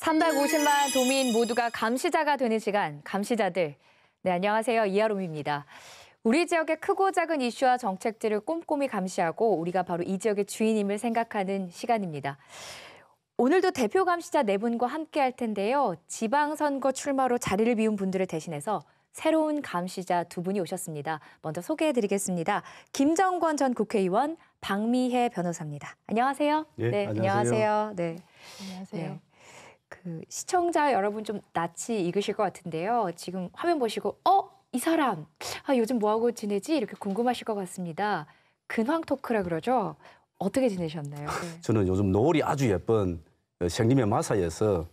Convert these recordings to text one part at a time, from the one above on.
350만 도민 모두가 감시자가 되는 시간, 감시자들. 네, 안녕하세요. 이하롬입니다. 우리 지역의 크고 작은 이슈와 정책들을 꼼꼼히 감시하고 우리가 바로 이 지역의 주인임을 생각하는 시간입니다. 오늘도 대표 감시자 4분과 함께 할 텐데요. 지방선거 출마로 자리를 비운 분들을 대신해서 새로운 감시자 2분이 오셨습니다. 먼저 소개해드리겠습니다. 김정권 전 국회의원, 박미혜 변호사입니다. 안녕하세요. 네, 안녕하세요. 네. 안녕하세요. 네. 시청자 여러분 좀 낯이 익으실 것 같은데요. 지금 화면 보시고 이 사람 요즘 뭐하고 지내지? 이렇게 궁금하실 것 같습니다. 근황 토크라 그러죠? 어떻게 지내셨나요? 네. 저는 요즘 노을이 아주 예쁜 생림의 마사에서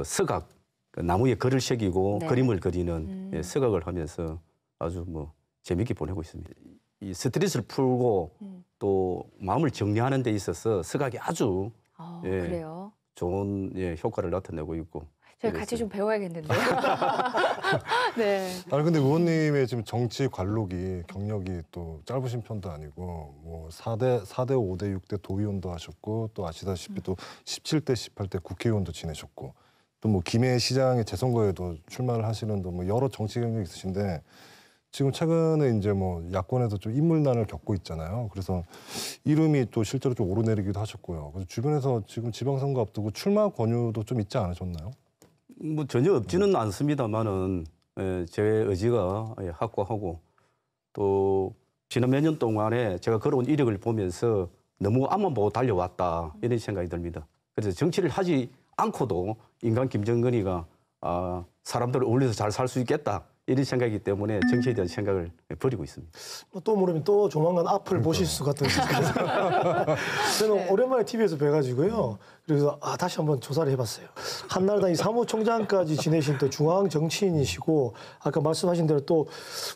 서각, 나무에 글을 새기고 네. 그림을 그리는 서각을 하면서 아주 재밌게 보내고 있습니다. 이 스트레스를 풀고 또 마음을 정리하는 데 있어서 서각이 아주 그래요? 좋은 효과를 나타내고 있고. 저희 같이 좀 배워야겠는데요. 네. 아니 근데 의원님의 지금 정치 관록이 경력이 또 짧으신 편도 아니고 뭐 4대, 5대, 6대 도의원도 하셨고 또 아시다시피 또 17대, 18대 국회의원도 지내셨고 또 뭐 김해 시장의 재선거에도 출마를 하시는 뭐 여러 정치 경력이 있으신데 지금 최근에 이제 뭐 야권에서 좀 인물난을 겪고 있잖아요. 그래서 이름이 또 실제로 좀 오르내리기도 하셨고요. 그래서 주변에서 지금 지방선거 앞두고 출마 권유도 좀 있지 않으셨나요? 전혀 없지는 않습니다만은 제 의지가 확고하고 또 지난 몇 년 동안에 제가 걸어온 이력을 보면서 너무 앞만 보고 달려왔다 이런 생각이 듭니다. 그래서 정치를 하지 않고도 인간 김정근이가 사람들을 어울려서 잘 살 수 있겠다 이런 생각이기 때문에 정치에 대한 생각을 버리고 있습니다. 또 모르면 또 조만간 앞을 보실 수가 또 있을까요? 저는 오랜만에 TV에서 뵈가지고요. 그래서 다시 한번 조사를 해봤어요. 한나라당이 사무총장까지 지내신 또 중앙 정치인이시고 아까 말씀하신 대로 또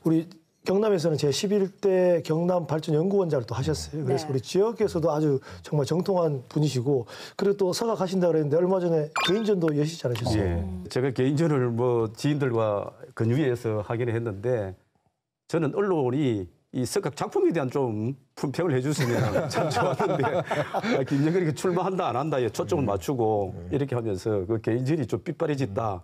우리 경남에서는 제11대 경남 발전 연구원장을 또 하셨어요. 그래서 네. 우리 지역에서도 아주 정말 정통한 분이시고 그리고 또 서각하신다 그랬는데 얼마 전에 개인전도 여시지 않으셨어요? 예. 제가 개인전을 지인들과 근위해서 하기는 했는데 저는 언론이 이 석각 작품에 대한 좀 품평을 해주시면 참 좋았는데 김정근이 출마한다 안 한다에 초점을 맞추고 이렇게 하면서 그 개인전이 좀 삐빠해졌다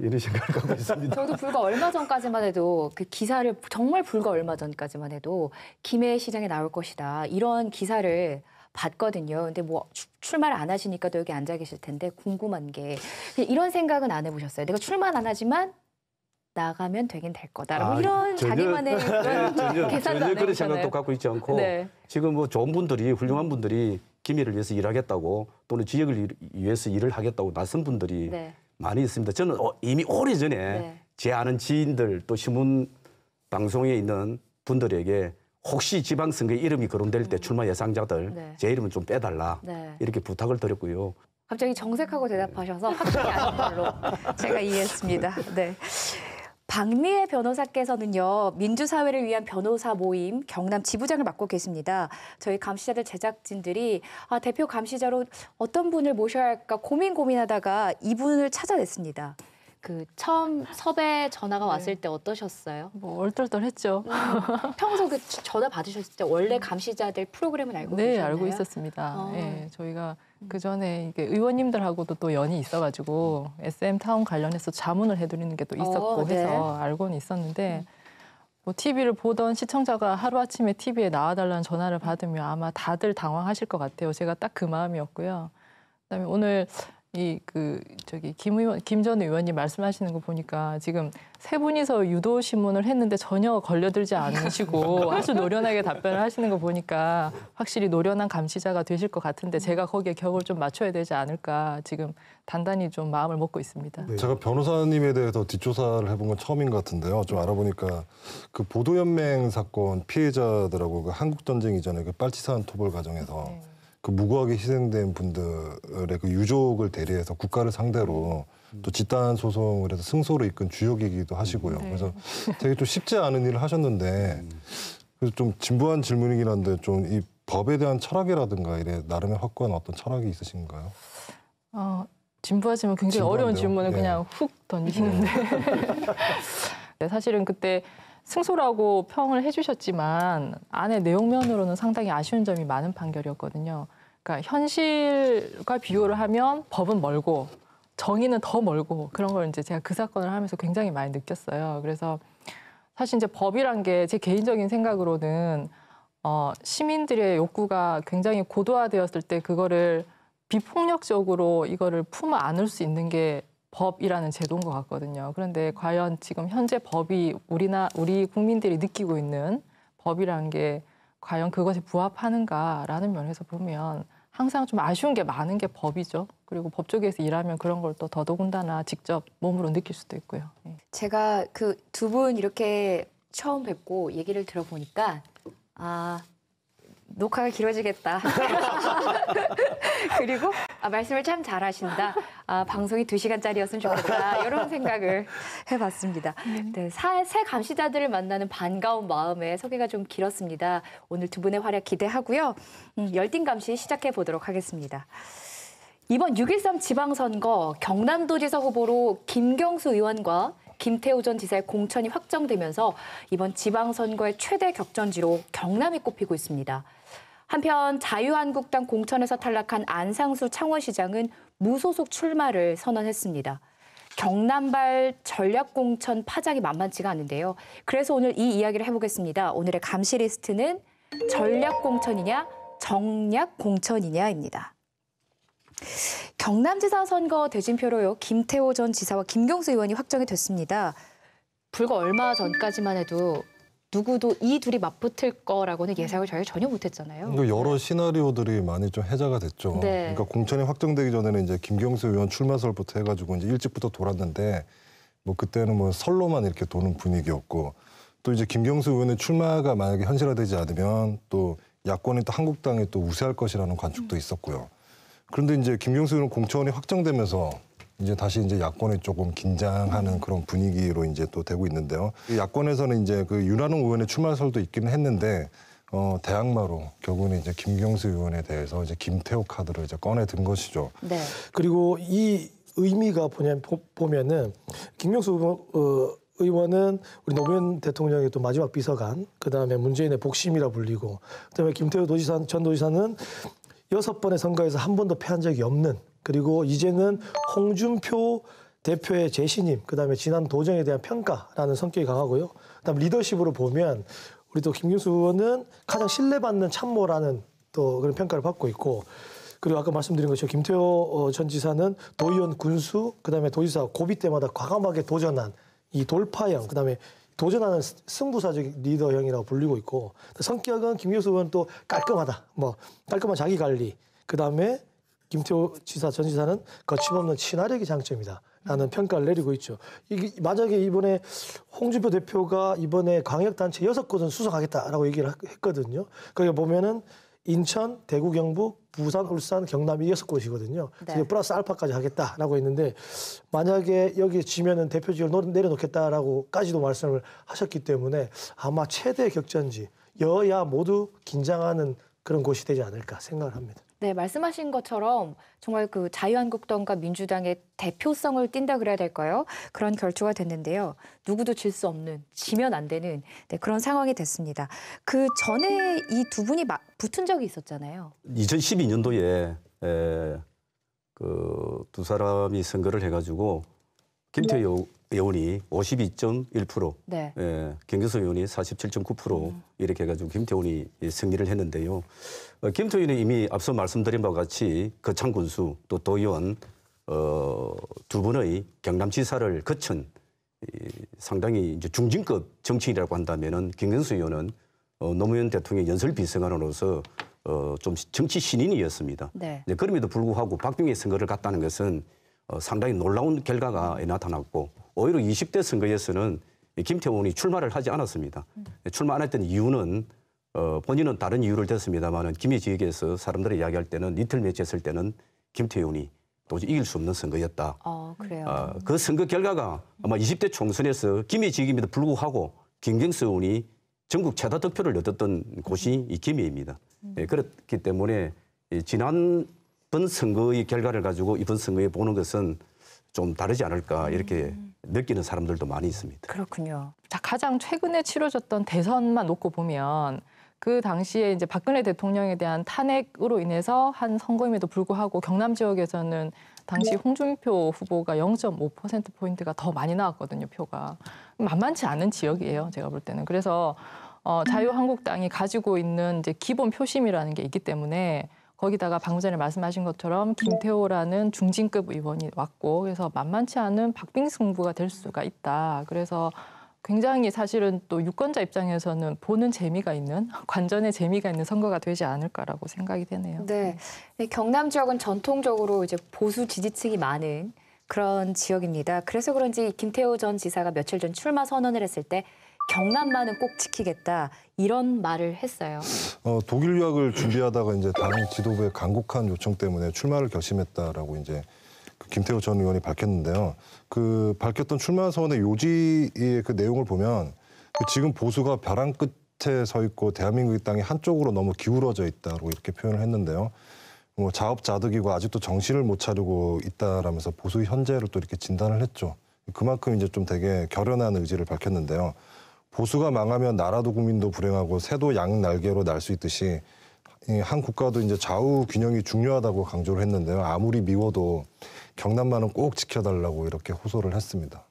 이런 생각을 갖고 있습니다. 저도 불과 얼마 전까지만 해도 그 기사를 정말 불과 얼마 전까지만 해도 김해 시장에 나올 것이다 이런 기사를 봤거든요. 근데 뭐 출마를 안 하시니까 또 여기 앉아 계실 텐데 궁금한 게 이런 생각은 안 해보셨어요? 내가 출마는 안 하지만 나가면 되긴 될 거다. 뭐 이런 자기만의 계산도 안 전혀 그런 생각도 갖고 있지 않고 네. 지금 좋은 분들이 훌륭한 분들이 김해를 위해서 일하겠다고 또는 지역을 위해서 일을 하겠다고 나선 분들이 네. 많이 있습니다. 저는 이미 오래전에 네. 제 아는 지인들 또 신문 방송에 있는 분들에게 혹시 지방선거에 이름이 거론될 때 출마 예상자들 네. 제 이름은 좀 빼달라 네. 이렇게 부탁을 드렸고요. 갑자기 정색하고 대답하셔서 확실히 아닌 걸로 제가 이해했습니다. 네. 박미혜 변호사께서는요. 민주사회를 위한 변호사 모임 경남 지부장을 맡고 계십니다. 저희 감시자들 제작진들이 대표 감시자로 어떤 분을 모셔야 할까 고민하다가 이분을 찾아냈습니다. 처음 섭외 전화가 왔을 때 어떠셨어요? 뭐 얼떨떨했죠. 평소 전화 받으셨을 때 원래 감시자들 프로그램은 알고 네, 계셨나요? 알고 있었습니다. 네, 저희가 그 전에 의원님들하고도 또 연이 있어가지고 SM 타운 관련해서 자문을 해드리는 게 또 있었고 네. 해서 알고는 있었는데 뭐 TV를 보던 시청자가 하루아침에 TV에 나와달라는 전화를 받으면 아마 다들 당황하실 것 같아요. 제가 딱 그 마음이었고요. 그다음에 오늘 김 전 의원님 말씀하시는 거 보니까 지금 세 분이서 유도 신문을 했는데 전혀 걸려들지 않으시고 아주 노련하게 답변을 하시는 거 보니까 확실히 노련한 감시자가 되실 것 같은데 제가 거기에 격을 좀 맞춰야 되지 않을까 지금 단단히 좀 마음을 먹고 있습니다. 네. 제가 변호사님에 대해서 뒷조사를 해본 건 처음인 것 같은데요. 좀 알아보니까 그 보도연맹 사건 피해자들하고 그 한국전쟁 이전에 그 빨치산 토벌 과정에서 그 무고하게 희생된 분들의 그 유족을 대리해서 국가를 상대로 또 집단 소송을 해서 승소를 이끈 주역이기도 하시고요. 그래서 되게 좀 쉽지 않은 일을 하셨는데 그래서 좀 진부한 질문이긴 한데 좀 이 법에 대한 철학이라든가 이래 나름의 확고한 어떤 철학이 있으신가요? 진부하지만 굉장히 진부한데요? 어려운 질문을 네. 그냥 훅 던지시는데 네, 사실은 그때 승소라고 평을 해주셨지만 안에 내용면으로는 상당히 아쉬운 점이 많은 판결이었거든요. 그러니까 현실과 비교를 하면 법은 멀고 정의는 더 멀고 그런 걸 이제 제가 그 사건을 하면서 굉장히 많이 느꼈어요. 그래서 사실 이제 법이란 게 제 개인적인 생각으로는 시민들의 욕구가 굉장히 고도화되었을 때 그거를 비폭력적으로 이거를 품어 안을 수 있는 게 법이라는 제도인 것 같거든요. 그런데 과연 지금 현재 법이 우리 국민들이 느끼고 있는 법이라는 게 과연 그것에 부합하는가라는 면에서 보면 항상 좀 아쉬운 게 많은 게 법이죠. 그리고 법 쪽에서 일하면 그런 걸 또 더더군다나 직접 몸으로 느낄 수도 있고요. 제가 그 두 분 이렇게 처음 뵙고 얘기를 들어보니까 녹화가 길어지겠다. 그리고 말씀을 참 잘하신다. 방송이 2시간짜리였으면 좋겠다. 이런 생각을 해봤습니다. 네, 새 감시자들을 만나는 반가운 마음에 소개가 좀 길었습니다. 오늘 두 분의 활약 기대하고요. 열띤 감시 시작해 보도록 하겠습니다. 이번 6.13 지방선거 경남도지사 후보로 김경수 의원과 김태호 전 지사의 공천이 확정되면서 이번 지방선거의 최대 격전지로 경남이 꼽히고 있습니다. 한편 자유한국당 공천에서 탈락한 안상수 창원시장은 무소속 출마를 선언했습니다. 경남발 전략공천 파장이 만만치가 않은데요. 그래서 오늘 이 이야기를 해보겠습니다. 오늘의 감시 리스트는 전략공천이냐 정략공천이냐입니다. 경남지사 선거 대진표로요. 김태호 전 지사와 김경수 의원이 확정이 됐습니다. 불과 얼마 전까지만 해도 누구도 이 둘이 맞붙을 거라고는 예상을 저희가 전혀 못했잖아요. 여러 시나리오들이 많이 좀 해자가 됐죠. 네. 그러니까 공천이 확정되기 전에는 이제 김경수 의원 출마설부터 해가지고 이제 일찍부터 돌았는데 뭐 그때는 뭐 설로만 이렇게 도는 분위기였고 또 이제 김경수 의원의 출마가 만약에 현실화되지 않으면 또 야권이 또 한국당이 또 우세할 것이라는 관측도 있었고요. 그런데 이제 김경수 의원 공천이 확정되면서 이제 다시 이제 야권이 조금 긴장하는 그런 분위기로 이제 또 되고 있는데요. 야권에서는 이제 그 윤한홍 의원의 출마설도 있기는 했는데 대항마로 결국은 이제 김경수 의원에 대해서 이제 김태호 카드를 이제 꺼내 든 것이죠. 네. 그리고 이 의미가 보면은 김경수 의원은 우리 노무현 대통령의 또 마지막 비서관, 그다음에 문재인의 복심이라 불리고, 그다음에 김태호 전 도지사는 6번의 선거에서 한 번도 패한 적이 없는, 그리고 이제는 홍준표 대표의 재신임, 그다음에 지난 도정에 대한 평가라는 성격이 강하고요. 그다음 리더십으로 보면 우리 또 김경수 의원은 가장 신뢰받는 참모라는 또 그런 평가를 받고 있고, 그리고 아까 말씀드린 것처럼 김태호 전 지사는 도의원 군수, 그다음에 도지사 고비 때마다 과감하게 도전한 이 돌파형, 그다음에 도전하는 승부사적 리더형이라고 불리고 있고, 성격은 김경수 의원은 또 깔끔하다, 뭐 깔끔한 자기 관리, 그다음에 김태호 전 지사는 거침없는 친화력이 장점이다라는 평가를 내리고 있죠. 이게 만약에 이번에 홍준표 대표가 이번에 광역단체 6곳은 수석하겠다라고 얘기를 했거든요. 거기 보면은 인천, 대구, 경북, 부산, 울산, 경남이 6곳이거든요. 네. 플러스 알파까지 하겠다라고 했는데, 만약에 여기 지면은 대표직을 내려놓겠다라고까지도 말씀을 하셨기 때문에 아마 최대 격전지, 여야 모두 긴장하는 그런 곳이 되지 않을까 생각을 합니다. 네, 말씀하신 것처럼 정말 그 자유한국당과 민주당의 대표성을 띈다 그래야 될까요? 그런 결투가 됐는데요. 누구도 질 수 없는, 지면 안 되는 그런 상황이 됐습니다. 그 전에 이 두 분이 붙은 적이 있었잖아요. 2012년도에 그 두 사람이 선거를 해가지고 김태호 의원이 52.1%, 네. 김경수 의원이 47.9% 이렇게 해가지고 김태호 의원이 승리를 했는데요. 김태호 의원이 이미 앞서 말씀드린 바와 같이 거창군수 또 도의원 두 분의 경남지사를 거친 상당히 이제 중진급 정치인이라고 한다면은 김경수 의원은 노무현 대통령 연설 비서관으로서 좀 정치 신인이었습니다. 네. 그럼에도 불구하고 박빙의 선거를 갔다는 것은 상당히 놀라운 결과가 나타났고, 오히려 20대 선거에서는 김태호 의원이 출마를 하지 않았습니다. 출마 안 했던 이유는 본인은 다른 이유를 댔습니다만 김해 지역에서 사람들이 이야기할 때는 이틀 매치 했을 때는 김태호 의원이 도저히 이길 수 없는 선거였다. 그래요. 그 선거 결과가 아마 20대 총선에서 김해 지역임에도 불구하고 김경수 의원이 전국 최다 득표를 얻었던 곳이 이 김해입니다. 그렇기 때문에 지난번 선거의 결과를 가지고 이번 선거에 보는 것은 좀 다르지 않을까 이렇게 느끼는 사람들도 많이 있습니다. 그렇군요. 자, 가장 최근에 치러졌던 대선만 놓고 보면 그 당시에 이제 박근혜 대통령에 대한 탄핵으로 인해서 한 선거임에도 불구하고 경남 지역에서는 당시 홍준표 후보가 0.5%포인트가 더 많이 나왔거든요, 표가. 만만치 않은 지역이에요, 제가 볼 때는. 그래서 자유한국당이 가지고 있는 이제 기본 표심이라는 게 있기 때문에 거기다가 방금 전에 말씀하신 것처럼 김태호라는 중진급 의원이 왔고 그래서 만만치 않은 박빙승부가 될 수가 있다. 그래서 굉장히 사실은 또 유권자 입장에서는 보는 재미가 있는 관전의 재미가 있는 선거가 되지 않을까라고 생각이 되네요. 네. 경남 지역은 전통적으로 이제 보수 지지층이 많은 그런 지역입니다. 그래서 그런지 김태호 전 지사가 며칠 전 출마 선언을 했을 때 경남만은 꼭 지키겠다 이런 말을 했어요. 독일 유학을 준비하다가 이제 당 지도부의 간곡한 요청 때문에 출마를 결심했다라고 이제 그 김태호 전 의원이 밝혔는데요. 그 밝혔던 출마 선언의 요지의 그 내용을 보면 지금 보수가 벼랑 끝에 서 있고 대한민국의 땅이 한쪽으로 너무 기울어져 있다고 이렇게 표현을 했는데요. 뭐 자업자득이고 아직도 정신을 못 차리고 있다라면서 보수 현재를 또 이렇게 진단을 했죠. 그만큼 이제 좀 되게 결연한 의지를 밝혔는데요. 보수가 망하면 나라도 국민도 불행하고 새도 양 날개로 날 수 있듯이 한 국가도 이제 좌우 균형이 중요하다고 강조를 했는데요. 아무리 미워도 경남만은 꼭 지켜달라고 이렇게 호소를 했습니다.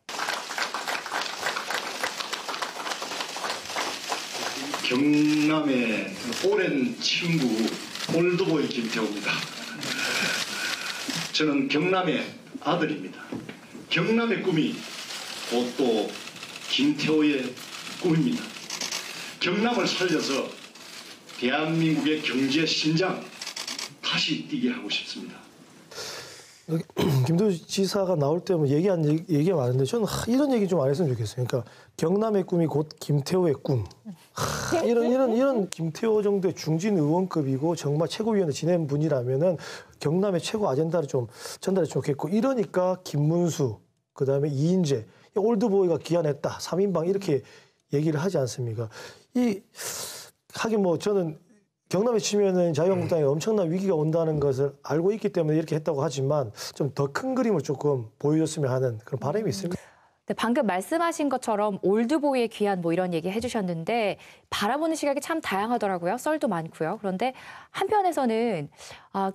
경남의 오랜 친구 올드보이 김태호입니다. 저는 경남의 아들입니다. 경남의 꿈이 곧 또 김태호의 꿈입니다. 경남을 살려서 대한민국의 경제 신장 다시 뛰게 하고 싶습니다. 김태호 지사가 나올 때 뭐 얘기가 많은데 저는 이런 얘기 좀 안 했으면 좋겠어요. 그러니까 경남의 꿈이 곧 김태호의 꿈. 이런 김태호 정도의 중진 의원급이고 정말 최고위원회 지낸 분이라면은 경남의 최고 아젠다를 좀 전달했으면 좋겠고 이러니까 김문수 그다음에 이인재 올드보이가 기한했다 3인방 이렇게 얘기를 하지 않습니까? 하긴 뭐 저는 경남에 치면은 자유한국당에 엄청난 위기가 온다는 것을 알고 있기 때문에 이렇게 했다고 하지만 좀 더 큰 그림을 조금 보여줬으면 하는 그런 바람이 있습니다. 네, 방금 말씀하신 것처럼 올드보이의 귀한 뭐 이런 얘기 해주셨는데 바라보는 시각이 참 다양하더라고요. 썰도 많고요. 그런데 한편에서는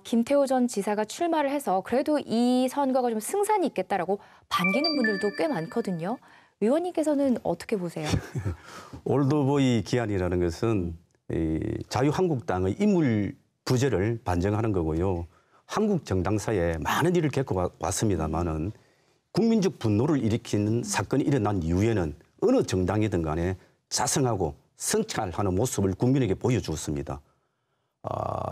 김태호 전 지사가 출마를 해서 그래도 이 선거가 좀 승산이 있겠다라고 반기는 분들도 꽤 많거든요. 의원님께서는 어떻게 보세요? 올드보이 기한이라는 것은 자유한국당의 인물 부재를 반증하는 거고요. 한국 정당사에 많은 일을 겪어왔습니다마는 국민적 분노를 일으키는 사건이 일어난 이후에는 어느 정당이든 간에 자성하고 성찰하는 모습을 국민에게 보여주었습니다.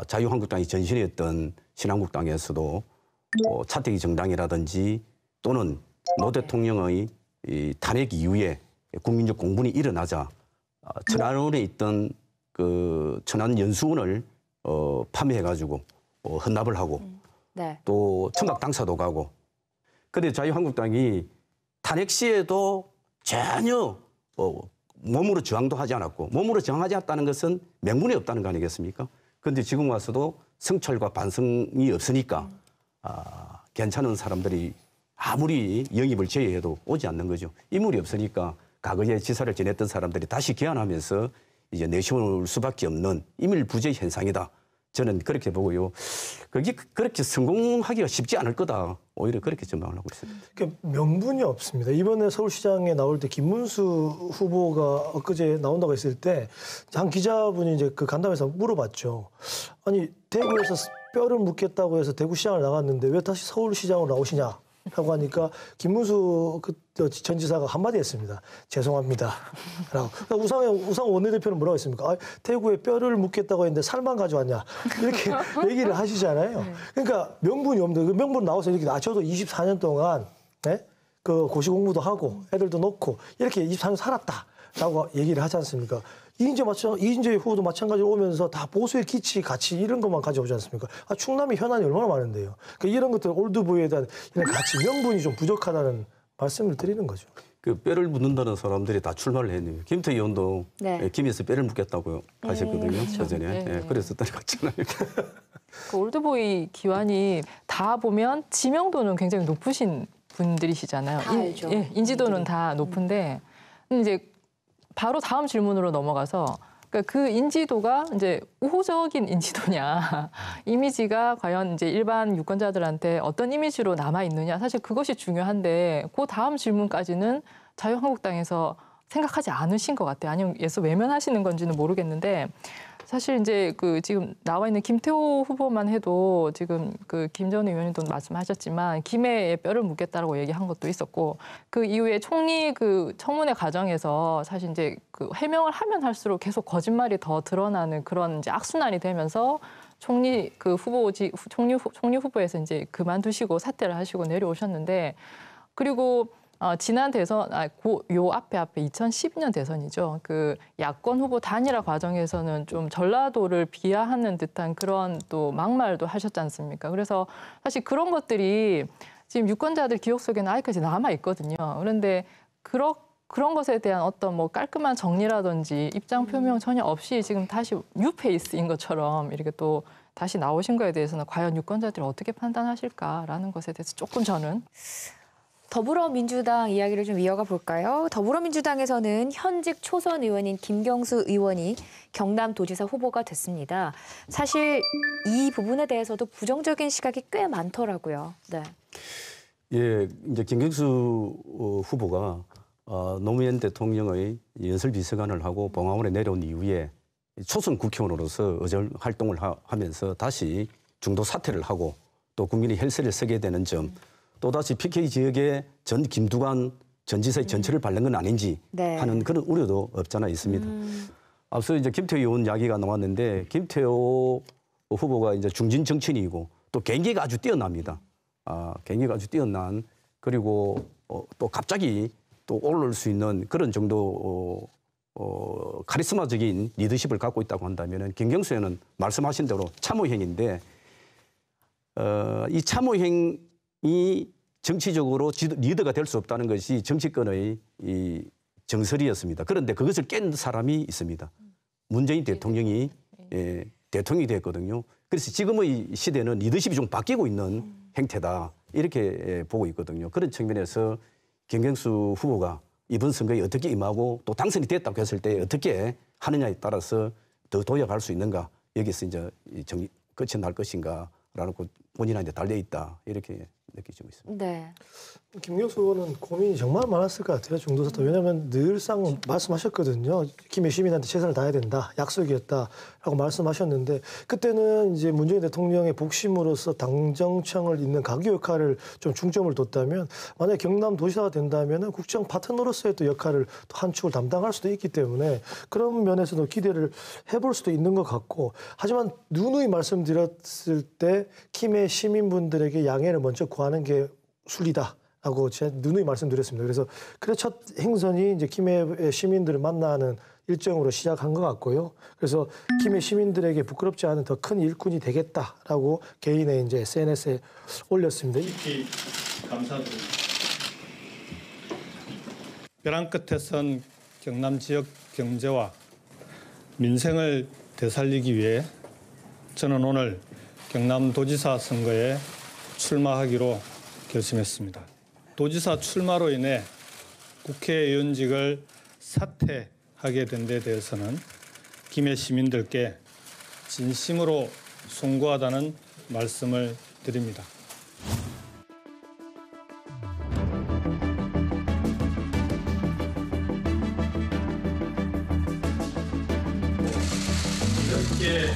자유한국당이 전신이었던 신한국당에서도 차태기 정당이라든지 또는 노 대통령의 탄핵 이후에 국민적 공분이 일어나자 천안원에 있던 그 천안연수원을 파묘해가지고 헌납을 하고 네. 또 청각 당사도 가고 그런데 자유한국당이 탄핵 시에도 전혀 몸으로 저항도 하지 않았고 몸으로 저항하지 않았다는 것은 명분이 없다는 거 아니겠습니까? 그런데 지금 와서도 성찰과 반성이 없으니까 괜찮은 사람들이 아무리 영입을 제의해도 오지 않는 거죠. 인물이 없으니까 과거에 지사를 지냈던 사람들이 다시 귀환하면서 이제 내세울 수밖에 없는 인물 부재 현상이다. 저는 그렇게 보고요. 그게 그렇게 성공하기가 쉽지 않을 거다. 오히려 그렇게 전망을 하고 있습니다. 그러니까 명분이 없습니다. 이번에 서울시장에 나올 때 김문수 후보가 엊그제 나온다고 했을 때 한 기자분이 이제 그 간담회에서 물어봤죠. 아니 대구에서 뼈를 묻겠다고 해서 대구시장을 나갔는데 왜 다시 서울시장으로 나오시냐? 라고 하니까 김문수 전 지사가 한마디 했습니다. 죄송합니다. 라고. 그러니까 우상 원내대표는 뭐라고 했습니까? 대구에 뼈를 묻겠다고 했는데 살만 가져왔냐. 이렇게 얘기를 하시잖아요. 그러니까 명분이 없는데 그 명분 나와서 이렇게 저도 24년 동안 네? 그 고시 공부도 하고 애들도 놓고 이렇게 24년 살았다라고 얘기를 하지 않습니까? 이인재 후보도 마찬가지로 오면서 다 보수의 기치, 가치 이런 것만 가져오지 않습니까? 충남이 현안이 얼마나 많은데요. 그러니까 이런 것들 올드보이에 대한 이런 가치, 명분이 좀 부족하다는 말씀을 드리는 거죠. 그 뼈를 묻는다는 사람들이 다 출마를 했네요. 김태 의원도 네. 김에서 뼈를 묻겠다고 하셨거든요. 저전에. 네. 그래서 따라갔잖아요. 그 올드보이 기환이 다 보면 지명도는 굉장히 높으신 분들이시잖아요. 다 알죠. 인지도는 다 높은데 이제 바로 다음 질문으로 넘어가서 그러니까 그 인지도가 이제 우호적인 인지도냐, 이미지가 과연 이제 일반 유권자들한테 어떤 이미지로 남아 있느냐, 사실 그것이 중요한데 그 다음 질문까지는 자유한국당에서 생각하지 않으신 것 같아요. 아니면 예서 외면하시는 건지는 모르겠는데. 사실 이제 그 지금 나와 있는 김태호 후보만 해도 지금 그 김 전 의원님도 말씀하셨지만 김해에 뼈를 묻겠다라고 얘기한 것도 있었고 그 이후에 총리 그 청문회 과정에서 사실 이제 그 해명을 하면 할수록 계속 거짓말이 더 드러나는 그런 이제 악순환이 되면서 총리 그 총리 후보에서 이제 그만두시고 사퇴를 하시고 내려오셨는데 그리고 지난 대선, 요 앞에 2012년 대선이죠. 그 야권 후보 단일화 과정에서는 좀 전라도를 비하하는 듯한 그런 또 막말도 하셨지 않습니까? 그래서 사실 그런 것들이 지금 유권자들 기억 속에는 아직까지 남아 있거든요. 그런데 그런 것에 대한 어떤 뭐 깔끔한 정리라든지 입장 표명 전혀 없이 지금 다시 뉴페이스인 것처럼 이렇게 또 다시 나오신 거에 대해서는 과연 유권자들이 어떻게 판단하실까라는 것에 대해서 조금 저는 더불어민주당 이야기를 좀 이어가 볼까요? 더불어민주당에서는 현직 초선 의원인 김경수 의원이 경남도지사 후보가 됐습니다. 사실 이 부분에 대해서도 부정적인 시각이 꽤 많더라고요. 네. 예, 이제 김경수 후보가 노무현 대통령의 연설비서관을 하고 봉화원에 내려온 이후에 초선 국회의원으로서 의정 활동을 하면서 다시 중도 사퇴를 하고 또 국민의 헬스를 서게 되는 점, 또다시 PK 지역에 전 김두관 전 지사의 전철을 밟는 건 아닌지 네. 하는 그런 우려도 없잖아 있습니다. 앞서 이제 김태호 의원 이야기가 나왔는데 김태호 후보가 이제 중진 정치인이고 또 경기가 아주 뛰어납니다. 경기가 아주 뛰어난 그리고 또 갑자기 또 오를 수 있는 그런 정도 카리스마적인 리더십을 갖고 있다고 한다면은 김경수에는 말씀하신 대로 참모형인데 이 참모형 이 정치적으로 리더가 될 수 없다는 것이 정치권의 이 정설이었습니다. 그런데 그것을 깬 사람이 있습니다. 문재인 대통령이 대통령이 됐거든요. 그래서 지금의 시대는 리더십이 좀 바뀌고 있는 행태다 이렇게 보고 있거든요. 그런 측면에서 김경수 후보가 이번 선거에 어떻게 임하고 또 당선이 됐다고 했을 때 어떻게 하느냐에 따라서 더 도약할 수 있는가 여기서 이제 끝이 날 것인가라는 본인한테 달려 있다 이렇게 느끼고 있습니다. 네. 김경수 의원은 고민이 정말 많았을 것 같아요. 중도사퇴. 왜냐하면 늘상 말씀하셨거든요. 김해 시민한테 최선을 다해야 된다. 약속이었다라고 말씀하셨는데 그때는 이제 문재인 대통령의 복심으로서 당정청을 잇는 가교 역할을 좀 중점을 뒀다면 만약에 경남도지사가 된다면 국정 파트너로서의 또 역할을 또 한 축을 담당할 수도 있기 때문에 그런 면에서도 기대를 해볼 수도 있는 것 같고 하지만 누누이 말씀드렸을 때 김해 시민분들에게 양해를 먼저 구하는 게 순리다라고 제가 누누이 말씀드렸습니다. 그래서 첫 행선이 이제 김해 시민들을 만나는 일정으로 시작한 것 같고요. 그래서 김해 시민들에게 부끄럽지 않은 더 큰 일꾼이 되겠다라고 개인의 이제 SNS에 올렸습니다. 깊이 감사드립니다. 벼랑 끝에 선 경남 지역 경제와 민생을 되살리기 위해 저는 오늘 경남도지사 선거에 출마하기로 결심했습니다. 도지사 출마로 인해 국회의원직을 사퇴하게 된 데 대해서는 김해 시민들께 진심으로 송구하다는 말씀을 드립니다. 이렇게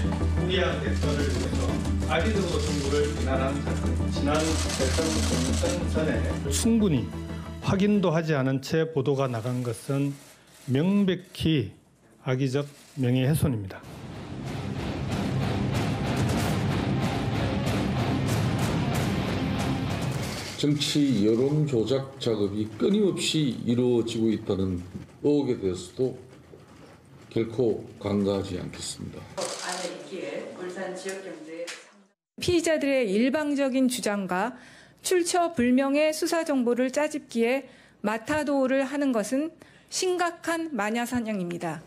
무리한 대선을 위해서 악의적으로 정부를 비난한 사건, 지난 대선 공천 전에 충분히 확인도 하지 않은 채 보도가 나간 것은 명백히 악의적 명예훼손입니다. 정치 여론 조작 작업이 끊임없이 이루어지고 있다는 의혹에 대해서도 결코 간과하지 않겠습니다. 피의자들의 일방적인 주장과 출처 불명의 수사 정보를 짜집기에 마타도를 하는 것은 심각한 마녀사냥입니다.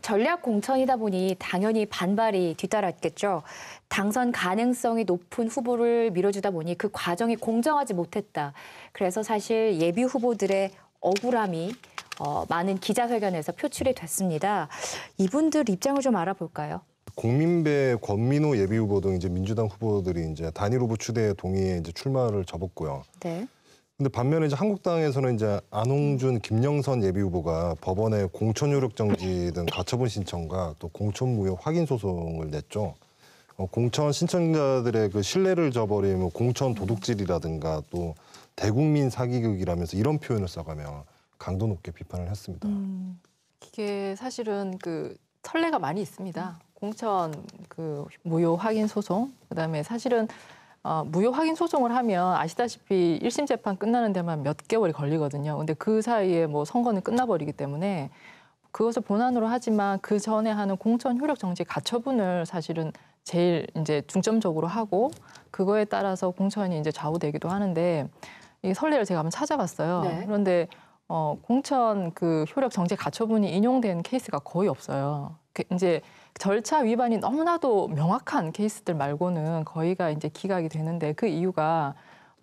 전략 공천이다 보니 당연히 반발이 뒤따랐겠죠. 당선 가능성이 높은 후보를 밀어주다 보니 그 과정이 공정하지 못했다. 그래서 사실 예비 후보들의 억울함이 많은 기자회견에서 표출이 됐습니다. 이분들 입장을 좀 알아볼까요? 공민배, 권민호 예비 후보 등 이제 민주당 후보들이 이제 단일 후보 추대에 동의해 이제 출마를 접었고요. 네. 근데 반면에 이제 한국당에서는 이제 안홍준, 김영선 예비 후보가 법원에 공천 효력 정지 등 가처분 신청과 또 공천 무효 확인 소송을 냈죠. 공천 신청자들의 그 신뢰를 저버리면 공천 도둑질이라든가 또 대국민 사기극이라면서 이런 표현을 써가며 강도 높게 비판을 했습니다. 이게 사실은 그 선례가 많이 있습니다. 공천 그 무효 확인 소송, 그다음에 사실은 무효 확인 소송을 하면 아시다시피 1심 재판 끝나는 데만 몇 개월이 걸리거든요. 근데 그 사이에 뭐 선거는 끝나버리기 때문에 그것을 본안으로 하지만 그 전에 하는 공천 효력 정지 가처분을 사실은 제일 이제 중점적으로 하고 그거에 따라서 공천이 이제 좌우되기도 하는데 이 선례를 제가 한번 찾아봤어요. 네. 그런데 공천 그 효력 정지 가처분이 인용된 케이스가 거의 없어요. 이제 절차 위반이 너무나도 명확한 케이스들 말고는 거의가 이제 기각이 되는데 그 이유가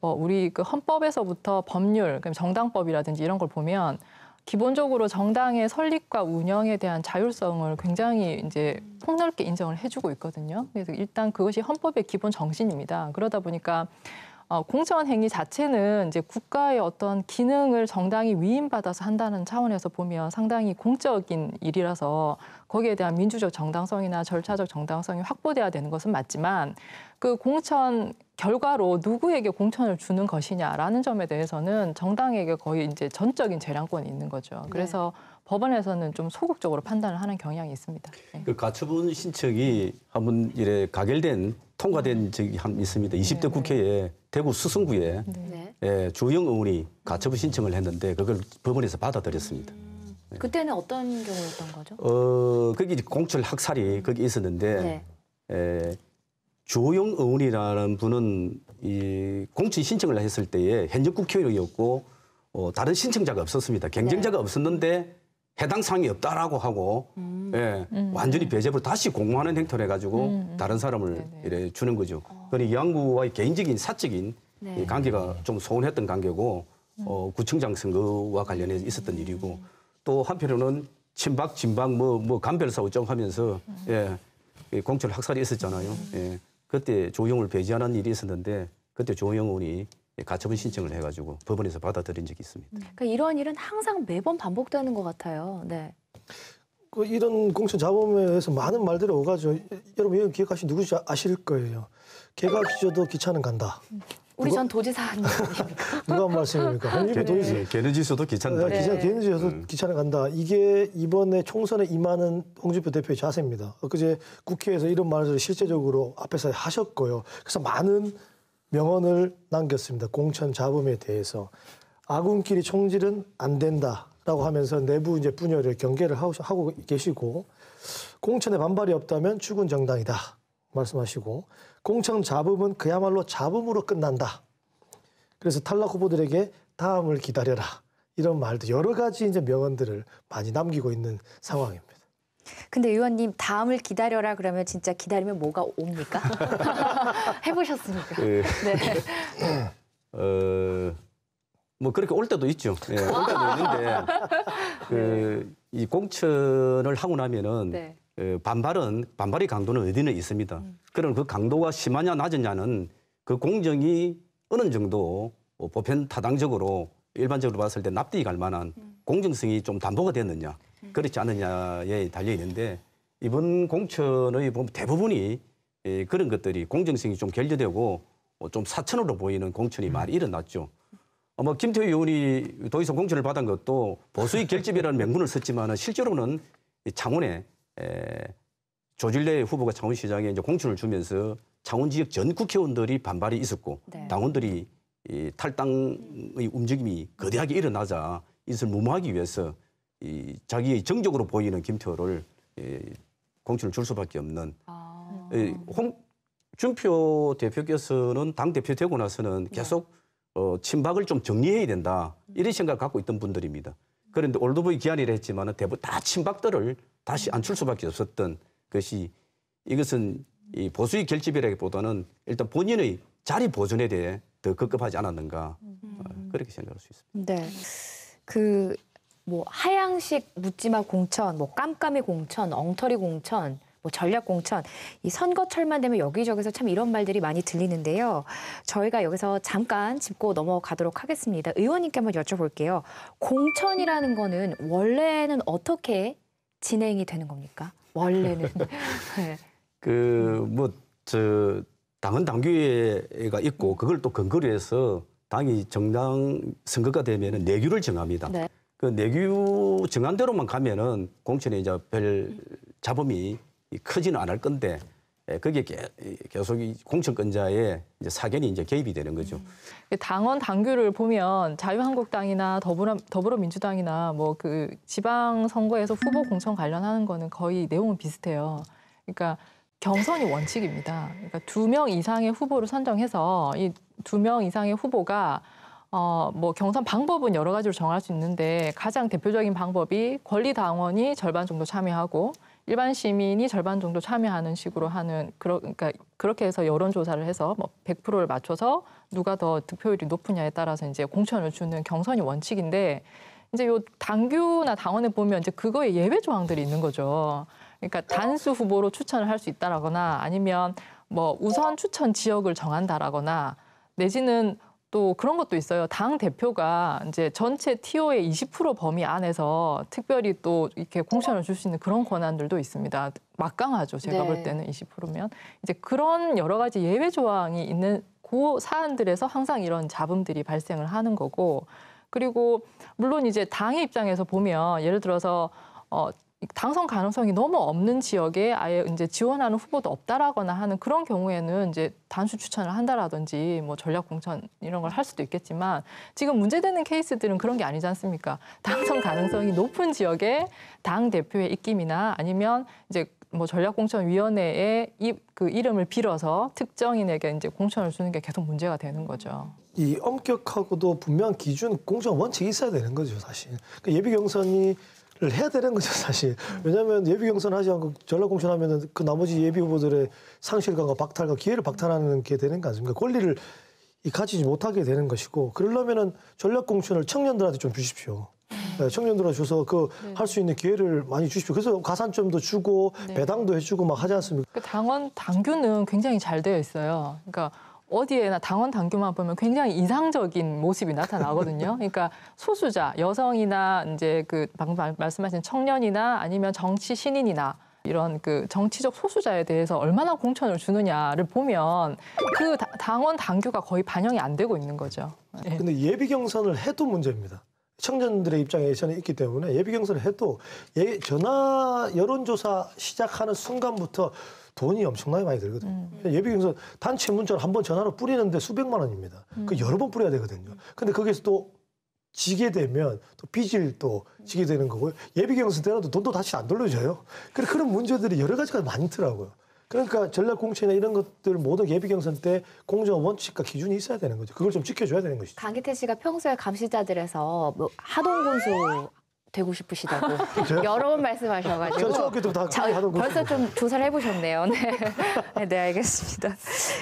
우리 그 헌법에서부터 법률, 정당법이라든지 이런 걸 보면 기본적으로 정당의 설립과 운영에 대한 자율성을 굉장히 이제 폭넓게 인정을 해주고 있거든요. 그래서 일단 그것이 헌법의 기본 정신입니다. 그러다 보니까 공천 행위 자체는 이제 국가의 어떤 기능을 정당이 위임받아서 한다는 차원에서 보면 상당히 공적인 일이라서 거기에 대한 민주적 정당성이나 절차적 정당성이 확보돼야 되는 것은 맞지만 그 공천 결과로 누구에게 공천을 주는 것이냐라는 점에 대해서는 정당에게 거의 이제 전적인 재량권이 있는 거죠. 그래서 법원에서는 좀 소극적으로 판단을 하는 경향이 있습니다. 네. 그 가처분 신청이 한번 이래 가결된 통과된 적이 있습니다. 20대 국회에 대구 수성구에 주영 의원이 가처분 신청을 했는데 그걸 법원에서 받아들였습니다. 그때는 어떤 경우였던 거죠? 거기 공천 학살이 거기 있었는데 주영 의원이라는 분은 이 공천 신청을 했을 때에 현역 국회의원이었고 다른 신청자가 없었습니다. 경쟁자가 없었는데 해당 사항이 없다라고 하고 완전히 배제를 다시 공모하는 행태를 해가지고 다른 사람을 이래 주는 거죠. 그러니 이양구와의 개인적인 사적인 이 관계가 좀 소원했던 관계고 구청장 선거와 관련해서 있었던 일이고 또 한편으로는 친박, 진박 뭐 간별사고 좀 하면서 공천 학살이 있었잖아요. 그때 조용을 배제하는 일이 있었는데 그때 조영 의원이 가처분 신청을 해가지고 법원에서 받아들인 적이 있습니다. 그러니까 이런 일은 항상 매번 반복되는 것 같아요. 네. 그 이런 공천 잡음에서 많은 말들이 오가죠. 여러분 이거 기억하시 누구지 아실 거예요. 개가 짖어도 기차는 간다. 우리 전 도지사 누가 한 말씀입니까? 홍준표 도지사. 개는 짖어도 기차는 간다. 개는 짖어도 기차는 간다. 이게 이번에 총선에 임하는 홍준표 대표의 자세입니다. 엊그제 국회에서 이런 말을 실제적으로 앞에서 하셨고요. 그래서 많은 명언을 남겼습니다. 공천 잡음에 대해서. 아군끼리 총질은 안 된다라고 하면서 내부 이제 분열을 경계를 하고 계시고 공천에 반발이 없다면 죽은 정당이다 말씀하시고 공천 잡음은 그야말로 잡음으로 끝난다. 그래서 탈락 후보들에게 다음을 기다려라. 이런 말도 여러 가지 이제 명언들을 많이 남기고 있는 상황입니다. 근데 의원님 다음을 기다려라 그러면 진짜 기다리면 뭐가 옵니까? 해보셨습니까? 네. 뭐 그렇게 올 때도 있죠. 올 때도 있는데 이 공천을 하고 나면은 반발의 강도는 어디는 있습니다. 그럼 그 강도가 심하냐 낮으냐는 그 공정이 어느 정도 보편 타당적으로 일반적으로 봤을 때 납득이 갈 만한 공정성이 좀 담보가 됐느냐 그렇지 않느냐에 달려 있는데 이번 공천의 대부분이 그런 것들이 공정성이 좀 결여되고 좀 사천으로 보이는 공천이 많이 일어났죠. 김태우 의원이 도의소 공천을 받은 것도 보수의 결집이라는 명분을 썼지만 실제로는 창원에 조질래 후보가 창원시장에 이제 공천을 주면서 창원 지역 전 국회의원들이 반발이 있었고 당원들이 이 탈당의 움직임이 거대하게 일어나자 이것을 무마하기 위해서 자기의 정적으로 보이는 김태호를 공천을 줄 수밖에 없는 홍준표 대표께서는 당대표 되고 나서는 계속 친박을 좀 정리해야 된다 이런 생각을 갖고 있던 분들입니다. 그런데 올드보이 기한이라 했지만 대부분 다 친박들을 다시 앉힐 수밖에 없었던 것이 이것은 이 보수의 결집이라기보다는 일단 본인의 자리 보존에 대해 더 급급하지 않았는가 그렇게 생각할 수 있습니다. 네. 그 뭐 하향식 묻지마 공천, 뭐 깜깜이 공천, 엉터리 공천, 뭐 전략 공천, 이 선거철만 되면 여기저기서 참 이런 말들이 많이 들리는데요. 저희가 여기서 잠깐 짚고 넘어가도록 하겠습니다. 의원님께 한번 여쭤볼게요. 공천이라는 거는 원래는 어떻게 진행이 되는 겁니까? 원래는. 네. 당헌 당규가 있고 그걸 또 근거로 해서 당이 정당 선거가 되면은 내규를 정합니다. 네. 그 내규 정한 대로만 가면은 공천에 이제 별 잡음이 크지는 않을 건데 그게 계속 이 공천권자의 이제 사견이 이제 개입이 되는 거죠. 당원 당규를 보면 자유한국당이나 더불어민주당이나 뭐 그 지방 선거에서 후보 공천 관련하는 거는 거의 내용은 비슷해요. 그러니까 경선이 원칙입니다. 그러니까 2명 이상의 후보를 선정해서 이 2명 이상의 후보가 뭐 경선 방법은 여러 가지로 정할 수 있는데 가장 대표적인 방법이 권리당원이 절반 정도 참여하고 일반 시민이 절반 정도 참여하는 식으로 하는 그러니까 그렇게 해서 여론조사를 해서 뭐 100%를 맞춰서 누가 더 득표율이 높으냐에 따라서 이제 공천을 주는 경선이 원칙인데 이제 요 당규나 당원에 보면 이제 그거에 예외 조항들이 있는 거죠. 그러니까 단수 후보로 추천을 할 수 있다라거나 아니면 뭐 우선 추천 지역을 정한다라거나 내지는 또 그런 것도 있어요. 당 대표가 이제 전체 TO의 20% 범위 안에서 특별히 또 이렇게 공천을 줄 수 있는 그런 권한들도 있습니다. 막강하죠. 제가 네. 볼 때는 20%면 이제 그런 여러 가지 예외 조항이 있는 그 사안들에서 항상 이런 잡음들이 발생을 하는 거고 그리고 물론 이제 당의 입장에서 보면 예를 들어서 당선 가능성이 너무 없는 지역에 아예 이제 지원하는 후보도 없다라거나 하는 그런 경우에는 이제 단수 추천을 한다라든지 뭐 전략 공천 이런 걸 할 수도 있겠지만 지금 문제되는 케이스들은 그런 게 아니지 않습니까? 당선 가능성이 높은 지역에 당 대표의 입김이나 아니면 이제 뭐 전략공천위원회에 그 이름을 빌어서 특정인에게 이제 공천을 주는 게 계속 문제가 되는 거죠. 이 엄격하고도 분명한 기준, 공정 원칙이 있어야 되는 거죠, 사실. 그러니까 예비 경선을 해야 되는 거죠, 사실. 왜냐하면 예비 경선 하지 않고 전략 공천하면은 그 나머지 예비 후보들의 상실감과 박탈과 기회를 박탈하는 게 되는 거 아닙니까? 권리를 가지지 못하게 되는 것이고, 그러려면은 전략 공천을 청년들한테 좀 주십시오. 네, 청년들한테 줘서 할 수 있는 기회를 많이 주십시오. 그래서 가산점도 주고 배당도 해주고 막 하지 않습니까? 그 당원 당규는 굉장히 잘 되어 있어요. 그러니까 어디에나 당원 당규만 보면 굉장히 이상적인 모습이 나타나거든요. 그러니까 소수자, 여성이나 이제 그 방금 말씀하신 청년이나 아니면 정치 신인이나 이런 그 정치적 소수자에 대해서 얼마나 공천을 주느냐를 보면 그 당원 당규가 거의 반영이 안 되고 있는 거죠. 예. 근데 예비 경선을 해도 문제입니다. 청년들의 입장에 저는 있기 때문에 예비 경선을 해도 전화 여론조사 시작하는 순간부터 돈이 엄청나게 많이 들거든요. 예비 경선 단체 문자를 한 번 전화로 뿌리는데 수백만 원입니다. 그 여러 번 뿌려야 되거든요. 근데 거기서 또 지게 되면 또 빚을 또 지게 되는 거고요. 예비 경선 때라도 돈도 다시 안 돌려줘요. 그런 문제들이 여러 가지가 많더라고요. 그러니까 전략 공천이나 이런 것들 모든 예비 경선 때 공정 원칙과 기준이 있어야 되는 거죠. 그걸 좀 지켜줘야 되는 것이죠. 강기태 씨가 평소에 감시자들에서 뭐 하동군수 되고 싶으시다고 여러 번 말씀하셔가지고 저는 초등학교 때부터 하던 벌써 좀 조사를 해보셨네요. 네. 네, 알겠습니다.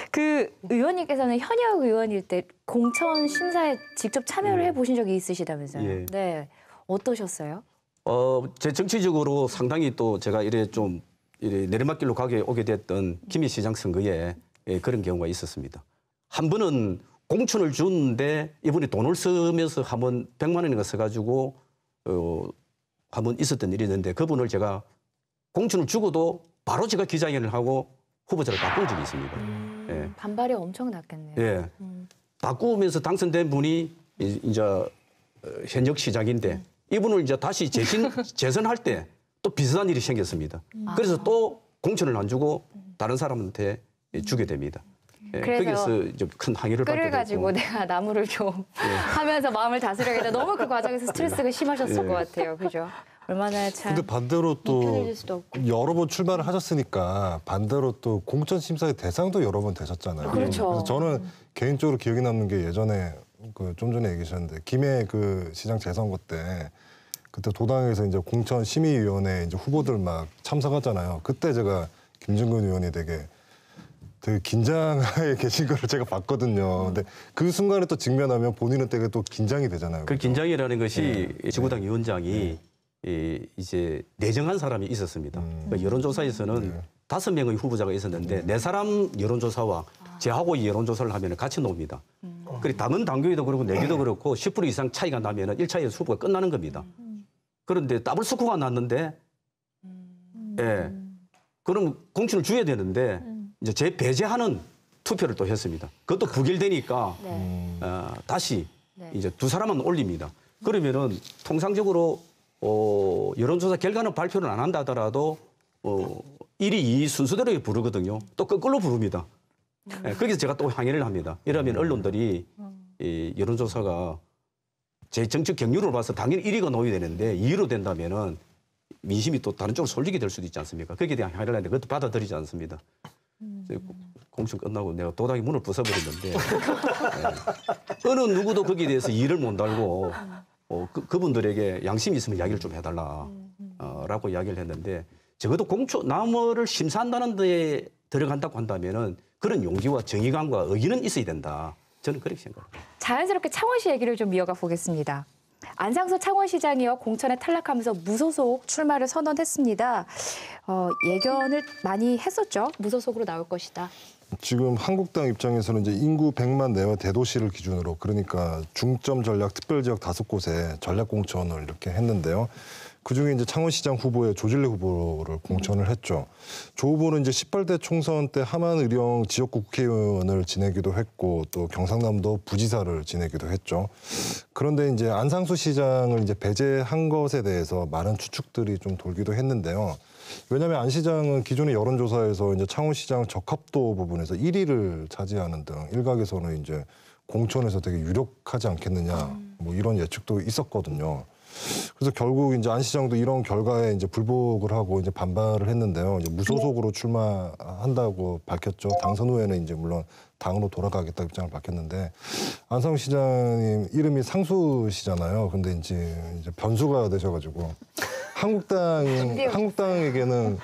그 의원님께서는 현역 의원일 때 공천 심사에 직접 참여를 해보신 적이 있으시다면서요? 예. 네, 어떠셨어요? 제 정치적으로 상당히 또 제가 이래 내리막길로 오게 됐던 김해 시장 선거에 그런 경우가 있었습니다. 한 번은 공천을 주는데 이분이 돈을 쓰면서 한번 100만 원인가 써가지고 한번 있었던 일이 있는데 그분을 제가 공천을 주고도 바로 제가 기자회견을 하고 후보자를 바꾼 적이 있습니다. 예. 반발이 엄청 났겠네요. 예. 바꾸면서 당선된 분이 이제 현역 시장인데 이분을 이제 다시 재선할 때 또 비슷한 일이 생겼습니다. 그래서 또 공천을 안 주고 다른 사람한테 주게 됩니다. 예, 거기서 이제 큰 항의를 받게 되고. 그래가지고 내가 나무를 좀 하면서 마음을 다스려야겠다. 너무 그 과정에서 스트레스가 심하셨을 것 같아요. 그죠? 얼마나 참. 근데 반대로 또 편해질 수도 없고. 여러 번 출마를 하셨으니까 반대로 또 공천 심사의 대상도 여러 번 되셨잖아요. 그렇죠. 그래서 저는 개인적으로 기억에 남는 게 예전에 좀 전에 얘기하셨는데 김해 그 시장 재선거 때 그때 도당에서 이제 공천 심의위원회 이제 후보들 막 참석하잖아요. 그때 제가 김준근 의원이 되게 긴장하에 계신 거를 제가 봤거든요. 근데 그 순간에 또 직면하면 본인은 되게 또 긴장이 되잖아요. 그 그렇죠? 긴장이라는 것이 지구당 위원장이 이제 내정한 사람이 있었습니다. 그러니까 여론조사에서는 5명의 후보자가 있었는데 4사람 여론조사와 제하고 이 여론조사를 하면 같이 나옵니다. 그리고 당은 당규에도 그렇고 내규도 그렇고 10% 이상 차이가 나면 1차 후보가 끝나는 겁니다. 그런데 더블 스코어가 났는데 예. 그럼 공천을 줘야 되는데 이제 재배제하는 투표를 또 했습니다. 그것도 부결되니까 다시 이제 2사람만 올립니다. 그러면은 통상적으로 여론조사 결과는 발표를 안 한다 하더라도 1위, 2위 순서대로 부르거든요. 또 거꾸로 부릅니다. 예, 거기서 제가 또 항의를 합니다. 이러면 언론들이 이 여론조사가 제 정치 경륜으로 봐서 당연히 1위가 놓여야 되는데 2위로 된다면은 민심이 또 다른 쪽으로 쏠리게 될 수도 있지 않습니까? 거기에 대한 항의를 하는데 그것도 받아들이지 않습니다. 공천 끝나고 내가 도당이 문을 부숴버렸는데 어느 누구도 거기에 대해서 이를 못 달고 그분들에게 양심이 있으면 이야기를 좀 해달라 라고 이야기를 했는데 적어도 나무를 심사한다는 데 들어간다고 한다면은 그런 용기와 정의감과 의의는 있어야 된다. 저는 그렇게 생각합니다. 자연스럽게 창원시 얘기를 좀 이어가 보겠습니다. 안상수 창원시장이요 공천에 탈락하면서 무소속 출마를 선언했습니다. 예견을 많이 했었죠. 무소속으로 나올 것이다. 지금 한국당 입장에서는 이제 인구 100만 내외 대도시를 기준으로 그러니까 중점 전략 특별지역 5곳에 전략 공천을 이렇게 했는데요. 그중에 이제 창원시장 후보의 조질래 후보를 공천을 했죠. 조 후보는 이제 18대 총선 때 함안의령 지역구 국회의원을 지내기도 했고 또 경상남도 부지사를 지내기도 했죠. 그런데 이제 안상수 시장을 이제 배제한 것에 대해서 많은 추측들이 좀 돌기도 했는데요. 왜냐하면 안 시장은 기존의 여론조사에서 이제 창원시장 적합도 부분에서 1위를 차지하는 등 일각에서는 이제 공천에서 되게 유력하지 않겠느냐 뭐 이런 예측도 있었거든요. 그래서 결국 이제 안 시장도 이런 결과에 이제 불복을 하고 이제 반발을 했는데요. 이제 무소속으로 출마한다고 밝혔죠. 당선 후에는 이제 물론 당으로 돌아가겠다 입장을 밝혔는데 안상수 시장님 이름이 상수시잖아요. 근데 이제 변수가 되셔가지고 한국당에게는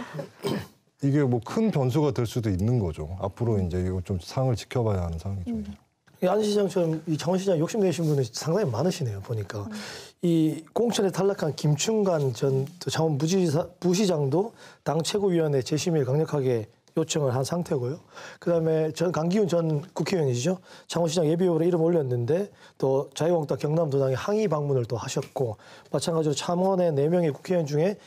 이게 뭐 큰 변수가 될 수도 있는 거죠. 앞으로 이제 이거 좀 상을 지켜봐야 하는 상황이죠. 안 시장처럼 이 창원시장 욕심내신 분이 상당히 많으시네요. 보니까 이 공천에 탈락한 김충관 전 창원 부시장도 당 최고위원회 재심을 강력하게 요청을 한 상태고요. 그다음에 강기훈 전 국회의원이시죠. 창원시장 예비후보로 이름 올렸는데 또 자유한국당 경남도당에 항의 방문을 또 하셨고 마찬가지로 창원의 4명의 국회의원 중에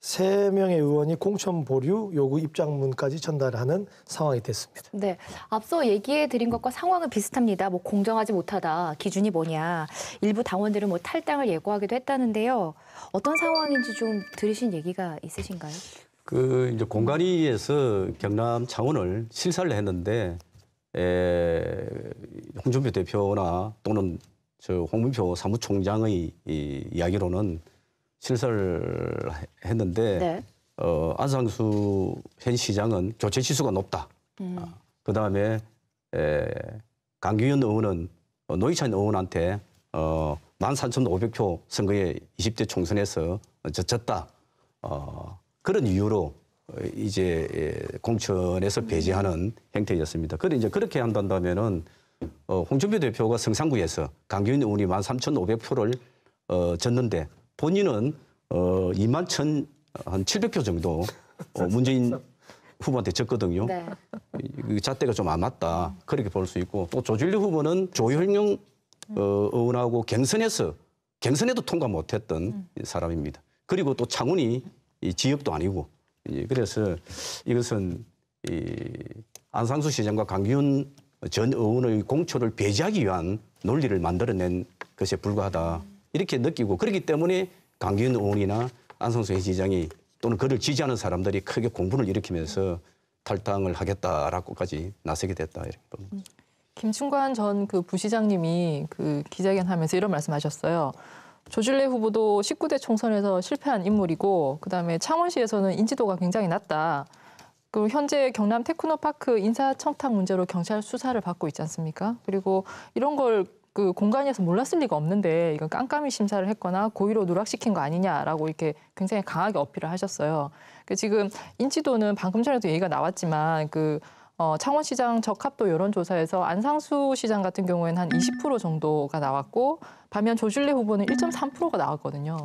3명의 의원이 공천 보류 요구 입장문까지 전달하는 상황이 됐습니다. 네, 앞서 얘기해 드린 것과 상황은 비슷합니다. 뭐 공정하지 못하다, 기준이 뭐냐. 일부 당원들은 뭐 탈당을 예고하기도 했다는데요. 어떤 상황인지 좀 들으신 얘기가 있으신가요? 그 이제 공관위에서 경남 창원을 실사를 했는데 홍준표 대표나 또는 홍문표 사무총장의 이야기로는 실사를 했는데 네. 안상수 현 시장은 교체 지수가 높다. 그다음에 강규현 의원은 노희찬 의원한테 13,500표 선거에 20대 총선에서 졌다. 그런 이유로 이제 공천에서 배제하는 형태였습니다. 그런데 이제 그렇게 한다면은 홍준표 대표가 성산구에서 강규현 의원이 13,500표를 졌는데 본인은 21,700표 정도 문재인 후보한테 졌거든요. 네. 잣대가 좀 안 맞다. 그렇게 볼 수 있고 또 조질래 후보는 조현영 의원하고 경선에도 통과 못했던 사람입니다. 그리고 또 창원이 지역도 아니고 그래서 이것은 안상수 시장과 강기훈 전 의원의 공천을 배제하기 위한 논리를 만들어낸 것에 불과하다. 이렇게 느끼고 그렇기 때문에 강기훈 의원이나 안상수 시장이 또는 그를 지지하는 사람들이 크게 공분을 일으키면서 탈당을 하겠다라고까지 나서게 됐다. 이렇게 봅니다. 김충관 전 그 부시장님이 그 기자회견하면서 이런 말씀하셨어요. 조질래 후보도 19대 총선에서 실패한 인물이고 그다음에 창원시에서는 인지도가 굉장히 낮다. 그리고 현재 경남 테크노파크 인사청탁 문제로 경찰 수사를 받고 있지 않습니까? 그리고 이런 걸 그 공간에서 몰랐을 리가 없는데 이건 깜깜이 심사를 했거나 고의로 누락시킨 거 아니냐라고 이렇게 굉장히 강하게 어필을 하셨어요. 그 지금 인지도는 방금 전에도 얘기가 나왔지만 창원시장 적합도 여론조사에서 안상수 시장 같은 경우에는 한 20% 정도가 나왔고 반면 조준래 후보는 1.3%가 나왔거든요.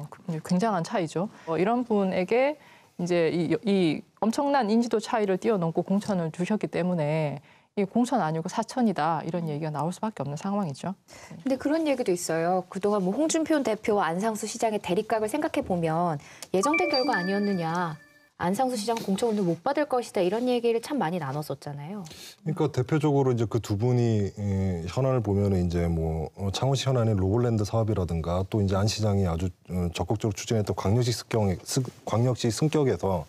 굉장한 차이죠. 이런 분에게 이제 이 엄청난 인지도 차이를 뛰어넘고 공천을 주셨기 때문에 이 공천 아니고 사천이다 이런 얘기가 나올 수밖에 없는 상황이죠. 근데 그런 얘기도 있어요. 그동안 뭐 홍준표 대표와 안상수 시장의 대립각을 생각해 보면 예정된 결과 아니었느냐. 안상수 시장 공천을 못 받을 것이다 이런 얘기를 참 많이 나눴었잖아요. 그러니까 대표적으로 이제 그 두 분이 현안을 보면은 이제 뭐 창원시 현안의 로볼랜드 사업이라든가 또 이제 안 시장이 아주 적극적으로 추진했던 광역시 승격에서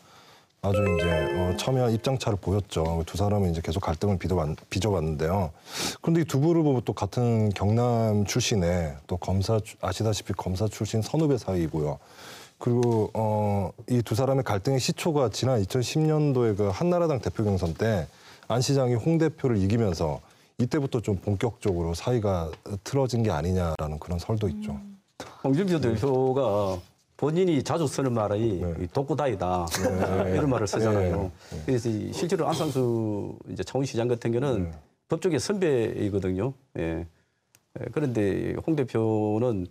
아주 이제 첨예한 입장차를 보였죠. 두 사람은 이제 계속 갈등을 빚어왔는데요. 그런데 이 두 분을 보면 또 같은 경남 출신의 또 검사 아시다시피 검사 출신 선후배 사이이고요. 그리고 이 두 사람의 갈등의 시초가 지난 2010년도에 그 한나라당 대표 경선 때 안 시장이 홍 대표를 이기면서 이때부터 좀 본격적으로 사이가 틀어진 게 아니냐라는 그런 설도 있죠. 홍준표 대표가 본인이 자주 쓰는 말이 독고다이다 이런 말을 쓰잖아요. 그래서 실제로 안상수 이제 창원시장 같은 경우는 법조계 선배이거든요. 그런데 홍 대표는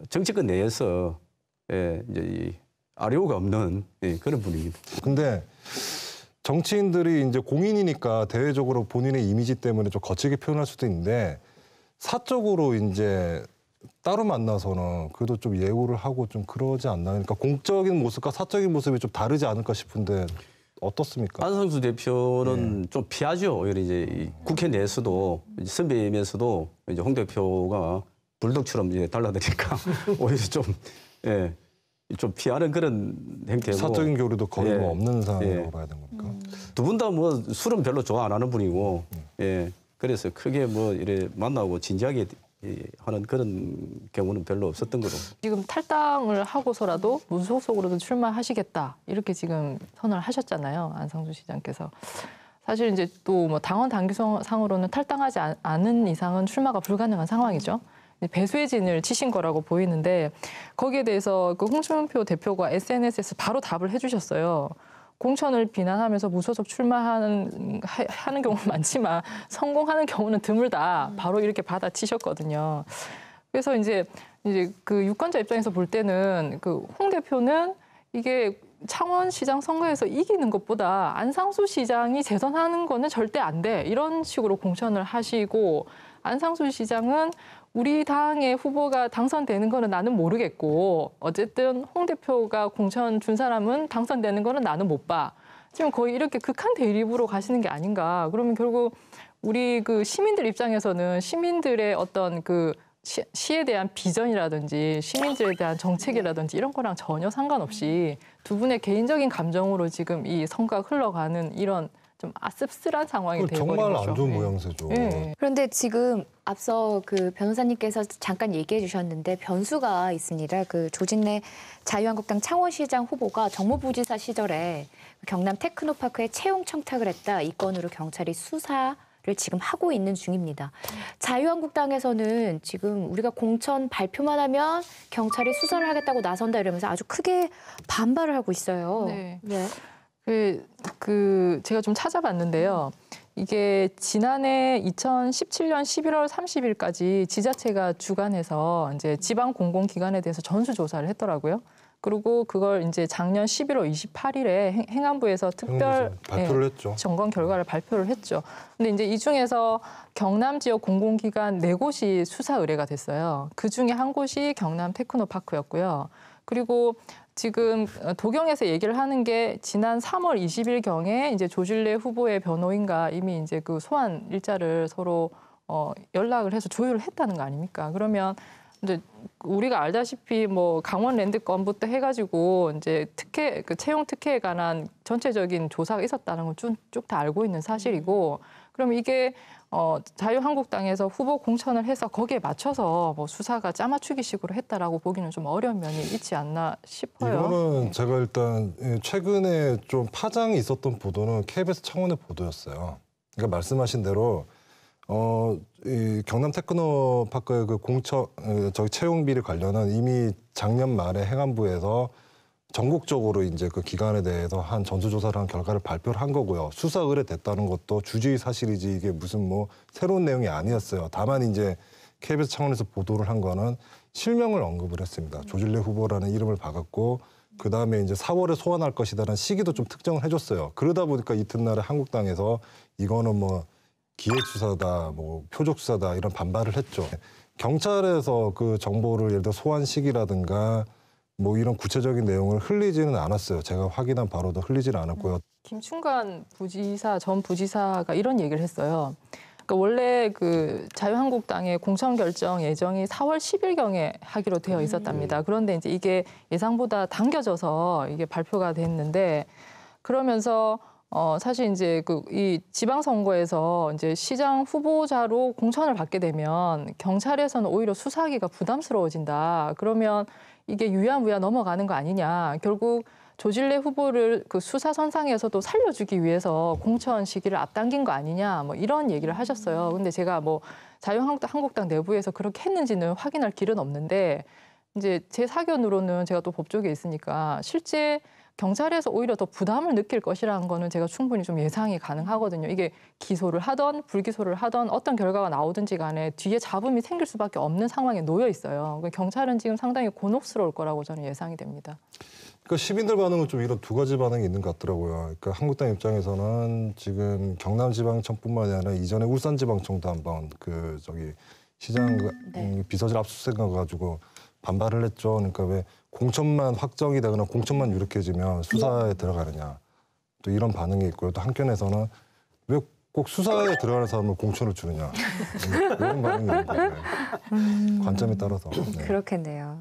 정치권 내에서 이제 이 아뢰오가 없는 그런 분위기입니다. 근데 정치인들이 이제 공인이니까 대외적으로 본인의 이미지 때문에 좀 거칠게 표현할 수도 있는데 사적으로 이제 따로 만나서는 그래도 좀 예우를 하고 좀 그러지 않나요? 그러니까 공적인 모습과 사적인 모습이 좀 다르지 않을까 싶은데 어떻습니까? 안상수 대표는 좀 피하죠. 오히려 이제 이 국회 내에서도 선배이면서도 이제 홍 대표가 불독처럼 이제 달라드니까 오히려 좀 피하는 그런 행태고 사적인 교류도 거의 뭐 없는 상황이라고 봐야 되는 겁니까? 두 분 다 뭐 술은 별로 좋아 안 하는 분이고 그래서 크게 뭐 이래 만나고 진지하게 하는 그런 경우는 별로 없었던 거로. 지금 탈당을 하고서라도 무소속으로도 출마하시겠다 이렇게 지금 선언을 하셨잖아요. 안상수 시장께서. 사실 이제 또 뭐 당원 당규상으로는 탈당하지 않은 이상은 출마가 불가능한 상황이죠. 배수의 진을 치신 거라고 보이는데 거기에 대해서 그 홍준표 대표가 SNS에서 바로 답을 해주셨어요. 공천을 비난하면서 무소속 출마하는 경우는 많지만 성공하는 경우는 드물다. 바로 이렇게 받아치셨거든요. 그래서 이제 그 유권자 입장에서 볼 때는 그 홍 대표는 이게 창원시장 선거에서 이기는 것보다 안상수 시장이 재선하는 거는 절대 안 돼. 이런 식으로 공천을 하시고 안상수 시장은 우리 당의 후보가 당선되는 거는 나는 모르겠고 어쨌든 홍 대표가 공천 준 사람은 당선되는 거는 나는 못 봐. 지금 거의 이렇게 극한 대립으로 가시는 게 아닌가. 그러면 결국 우리 그 시민들 입장에서는 시민들의 어떤 그 시에 대한 비전이라든지 시민들에 대한 정책이라든지 이런 거랑 전혀 상관없이 두 분의 개인적인 감정으로 지금 이 선거가 흘러가는 이런 좀 아씁쓸한 상황이 돼버린 거죠. 정말 안 좋은 모양새죠. 그런데 지금 앞서 그 변호사님께서 잠깐 얘기해 주셨는데 변수가 있습니다. 그 조진래 자유한국당 창원시장 후보가 정무부지사 시절에 경남 테크노파크에 채용 청탁을 했다. 이 건으로 경찰이 수사를 지금 하고 있는 중입니다. 자유한국당에서는 지금 우리가 공천 발표만 하면 경찰이 수사를 하겠다고 나선다 이러면서 아주 크게 반발을 하고 있어요. 네. 제가 좀 찾아봤는데요. 이게 지난해 2017년 11월 30일까지 지자체가 주관해서 이제 지방 공공기관에 대해서 전수조사를 했더라고요. 그리고 그걸 이제 작년 11월 28일에 행안부에서 특별 발표를 했죠. 점검 결과를 발표를 했죠. 근데 이제 이 중에서 경남 지역 공공기관 4곳이 수사 의뢰가 됐어요. 그 중에 한 곳이 경남 테크노파크였고요. 그리고 지금 도경에서 얘기를 하는 게 지난 3월 20일 경에 이제 조진래 후보의 변호인과 이미 이제 그 소환 일자를 서로 연락을 해서 조율을 했다는 거 아닙니까? 그러면 이제 우리가 알다시피 뭐 강원랜드 건부터 해가지고 이제 특혜 그 채용 특혜에 관한 전체적인 조사가 있었다는 건 쭉 다 알고 있는 사실이고, 그럼 이게 자유한국당에서 후보 공천을 해서 거기에 맞춰서 뭐 수사가 짜맞추기식으로 했다라고 보기는 좀 어려운 면이 있지 않나 싶어요. 이거는 제가 일단 최근에 좀 파장이 있었던 보도는 KBS 창원의 보도였어요. 그러니까 말씀하신 대로 이 경남 테크노파크의 그 채용비리 관련은 이미 작년 말에 행안부에서 전국적으로 이제 그 기관에 대해서 한 전수조사를 한 결과를 발표를 한 거고요. 수사 의뢰됐다는 것도 주주의 사실이지 이게 무슨 뭐 새로운 내용이 아니었어요. 다만 이제 KBS 차원에서 보도를 한 거는 실명을 언급을 했습니다. 조질래 후보라는 이름을 박았고 그다음에 이제 4월에 소환할 것이다라는 시기도 좀 특정을 해줬어요. 그러다 보니까 이튿날에 한국당에서 이거는 뭐 기획수사다, 뭐 표적수사다 이런 반발을 했죠. 경찰에서 그 정보를 예를 들어 소환 시기라든가 뭐 이런 구체적인 내용을 흘리지는 않았어요. 제가 확인한 바로도 흘리지는 않았고요. 김충관 전 부지사가 이런 얘기를 했어요. 그러니까 원래 그 자유한국당의 공천 결정 예정이 4월 10일경에 하기로 되어 있었답니다. 그런데 이제 이게 예상보다 당겨져서 이게 발표가 됐는데 그러면서 사실 이제 이 지방선거에서 이제 시장 후보자로 공천을 받게 되면 경찰에서는 오히려 수사하기가 부담스러워진다. 그러면 이게 유야무야 넘어가는 거 아니냐. 결국 조질래 후보를 그 수사 선상에서도 살려주기 위해서 공천 시기를 앞당긴 거 아니냐. 뭐 이런 얘기를 하셨어요. 근데 제가 뭐 자유한국당 내부에서 그렇게 했는지는 확인할 길은 없는데 이제 제 사견으로는 제가 또 법조계에 있으니까 실제 경찰에서 오히려 더 부담을 느낄 것이라는 거는 제가 충분히 좀 예상이 가능하거든요. 이게 기소를 하던 불기소를 하던 어떤 결과가 나오든지 간에 뒤에 잡음이 생길 수밖에 없는 상황에 놓여 있어요. 경찰은 지금 상당히 곤혹스러울 거라고 저는 예상이 됩니다. 그러니까 시민들 반응은 좀 이런 두 가지 반응이 있는 것 같더라고요. 그러니까 한국당 입장에서는 지금 경남지방청뿐만이 아니라 이전에 울산지방청도 한번 시장 비서실 압수수색 가지고 반발을 했죠. 그러니까 왜 공천만 확정이 되거나 공천만 유력해지면 수사에 들어가느냐. 또 이런 반응이 있고요. 또 한편에서는 왜 꼭 수사에 들어가는 사람을 공천을 주느냐. 이런 반응이 있는 거예요. 관점에 따라서. 네. 그렇겠네요.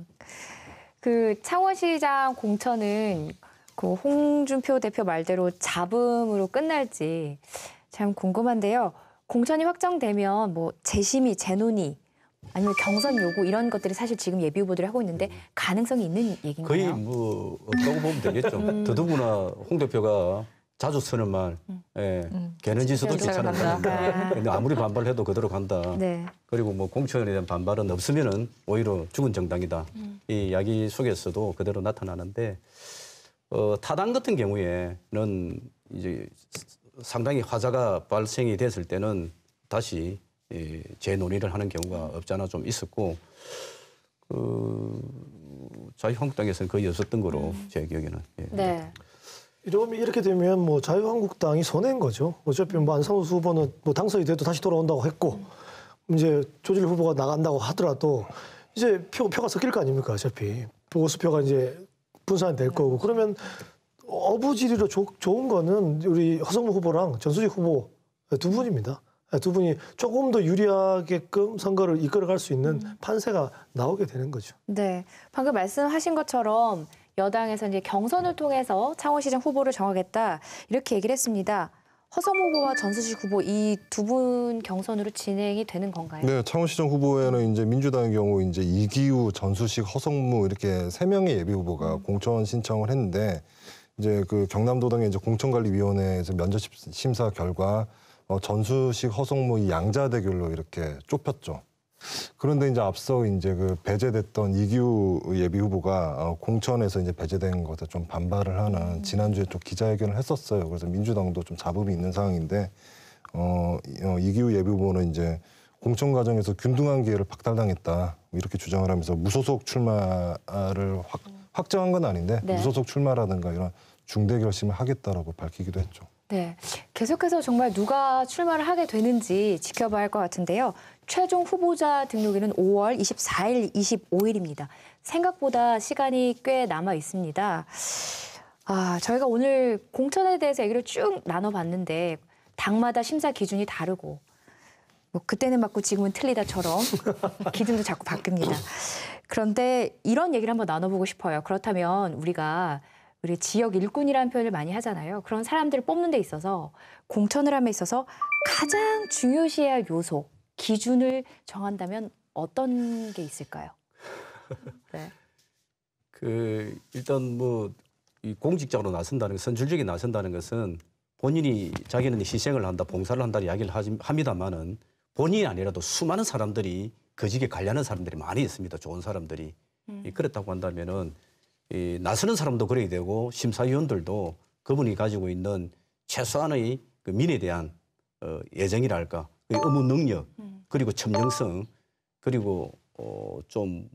그 창원시장 공천은 그 홍준표 대표 말대로 잡음으로 끝날지 참 궁금한데요. 공천이 확정되면 뭐 재심의, 재논의 아니면 경선 요구 이런 것들이 사실 지금 예비 후보들이 하고 있는데 가능성이 있는 얘기인가요? 거의 뭐 없다고 보면 되겠죠. 더더구나 홍 대표가 자주 쓰는 말, 개는 지수도 귀찮은다. 근데 아무리 반발해도 그대로 간다. 네. 그리고 뭐 공천에 대한 반발은 없으면은 오히려 죽은 정당이다. 이 이야기 속에서도 그대로 나타나는데 타당 같은 경우에는 이제 상당히 화자가 발생이 됐을 때는 다시 재논의를 하는 경우가 없잖아 좀 있었고 자유한국당에서는 거의 없었던 거로 제 기억에는. 예. 네. 이렇게 되면 뭐 자유한국당이 손해인 거죠. 어차피 뭐 안상수 후보는 뭐 당선이 돼도 다시 돌아온다고 했고 이제 조질래 후보가 나간다고 하더라도 이제 표가 섞일 거 아닙니까? 어차피 보수표가 이제 분산이 될 거고 그러면 어부지리로 좋은 거는 우리 허성무 후보랑 전수직 후보 두 분입니다. 두 분이 조금 더 유리하게끔 선거를 이끌어갈 수 있는 판세가 나오게 되는 거죠. 네, 방금 말씀하신 것처럼 여당에서 이제 경선을 통해서 창원시장 후보를 정하겠다 이렇게 얘기를 했습니다. 허성무 후보와 전수식 후보 이 두 분 경선으로 진행이 되는 건가요? 네, 창원시장 후보에는 이제 민주당의 경우 이제 이기우, 전수식, 허성무 이렇게 세 명의 예비 후보가 공천 신청을 했는데 이제 그 경남도당의 이제 공천관리위원회에서 면접 심사 결과 전수식, 허성무 이 양자 대결로 이렇게 좁혔죠. 그런데 이제 앞서 이제 그 배제됐던 이기우 예비 후보가 공천에서 이제 배제된 것에 좀 반발을 하는 지난주에 좀 기자회견을 했었어요. 그래서 민주당도 좀 잡음이 있는 상황인데 이기우 예비 후보는 이제 공천 과정에서 균등한 기회를 박탈당했다 이렇게 주장을 하면서 무소속 출마를 확정한 건 아닌데 네. 무소속 출마라든가 이런 중대 결심을 하겠다라고 밝히기도 했죠. 네, 계속해서 정말 누가 출마를 하게 되는지 지켜봐야 할 것 같은데요. 최종 후보자 등록일은 5월 24일, 25일입니다. 생각보다 시간이 꽤 남아 있습니다. 저희가 오늘 공천에 대해서 얘기를 쭉 나눠봤는데 당마다 심사 기준이 다르고 뭐 그때는 맞고 지금은 틀리다처럼 기준도 자꾸 바뀝니다. 그런데 이런 얘기를 한번 나눠보고 싶어요. 그렇다면 우리 지역 일꾼이라는 표현을 많이 하잖아요. 그런 사람들을 뽑는 데 있어서 공천을 함에 있어서 가장 중요시해야 할 요소, 기준을 정한다면 어떤 게 있을까요? 네. 일단 뭐 이 공직자로 나선다는 선출직에 나선다는 것은 본인이 자기는 희생을 한다, 봉사를 한다는 이야기를 합니다만은 본인이 아니라도 수많은 사람들이 거직에 관련한 사람들이 많이 있습니다. 좋은 사람들이. 그렇다고 한다면은 나서는 사람도 그래야 되고 심사위원들도 그분이 가지고 있는 최소한의 그 민에 대한 애정이랄까, 그 업무 능력, 그리고 점령성, 그리고 좀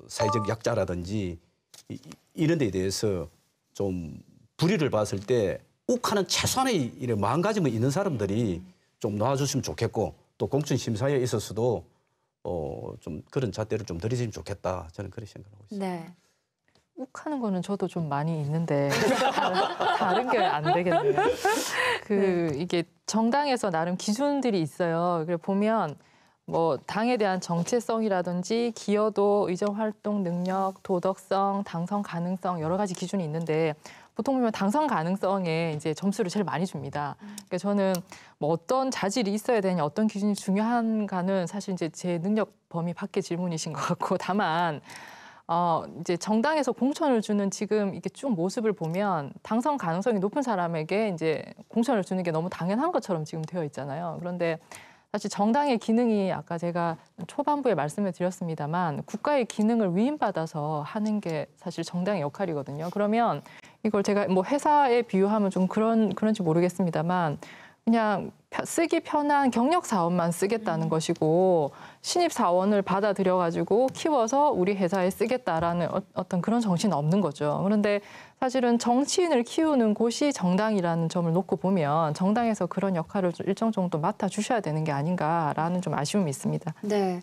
사회적 약자라든지 이런 데에 대해서 좀 불의를 봤을 때 욱하는 최소한의 이런 마음가짐이 있는 사람들이 좀 나와주시면 좋겠고, 또 공천 심사에 있어서도 좀 그런 잣대를 좀 들이시면 좋겠다. 저는 그렇게 생각하고 있습니다. 네. 욱하는 거는 저도 좀 많이 있는데 다른 게 안 되겠네요. 이게 정당에서 나름 기준들이 있어요. 그래 보면 뭐 당에 대한 정체성이라든지 기여도, 의정 활동 능력, 도덕성, 당선 가능성 여러 가지 기준이 있는데 보통 보면 당선 가능성에 이제 점수를 제일 많이 줍니다. 그러니까 저는 뭐 어떤 자질이 있어야 되냐, 어떤 기준이 중요한가는 사실 이제 제 능력 범위 밖의 질문이신 것 같고, 다만 이제 정당에서 공천을 주는 지금 이렇게 쭉 모습을 보면 당선 가능성이 높은 사람에게 이제 공천을 주는 게 너무 당연한 것처럼 지금 되어 있잖아요. 그런데 사실 정당의 기능이 아까 제가 초반부에 말씀을 드렸습니다만 국가의 기능을 위임받아서 하는 게 사실 정당의 역할이거든요. 그러면 이걸 제가 뭐 회사에 비유하면 좀 그런지 모르겠습니다만 그냥 쓰기 편한 경력 사원만 쓰겠다는 것이고 신입 사원을 받아들여가지고 키워서 우리 회사에 쓰겠다라는 어떤 그런 정신은 없는 거죠. 그런데 사실은 정치인을 키우는 곳이 정당이라는 점을 놓고 보면 정당에서 그런 역할을 좀 일정 정도 맡아주셔야 되는 게 아닌가라는 좀 아쉬움이 있습니다. 네.